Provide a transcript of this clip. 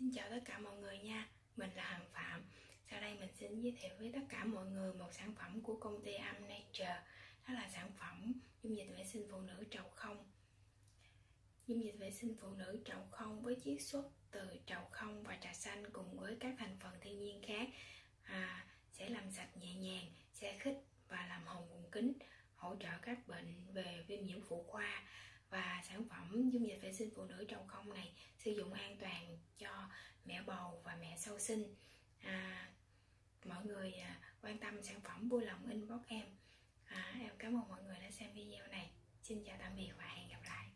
Xin chào tất cả mọi người nha, mình là Hằng Phạm. Sau đây mình xin giới thiệu với tất cả mọi người một sản phẩm của công ty Am Nature. Đó là sản phẩm dung dịch vệ sinh phụ nữ trầu không. Dung dịch vệ sinh phụ nữ trầu không với chiết xuất từ trầu không và trà xanh cùng với các thành phần thiên nhiên khác sẽ làm sạch nhẹ nhàng, xe khít và làm hồng vùng kính, hỗ trợ các bệnh về viêm nhiễm phụ khoa. Và sản phẩm dung dịch vệ sinh phụ nữ trầu không này sử dụng an toàn cho mẹ bầu và mẹ sau sinh. Mọi người quan tâm sản phẩm vui lòng inbox em. Em cảm ơn mọi người đã xem video này. Xin chào tạm biệt và hẹn gặp lại.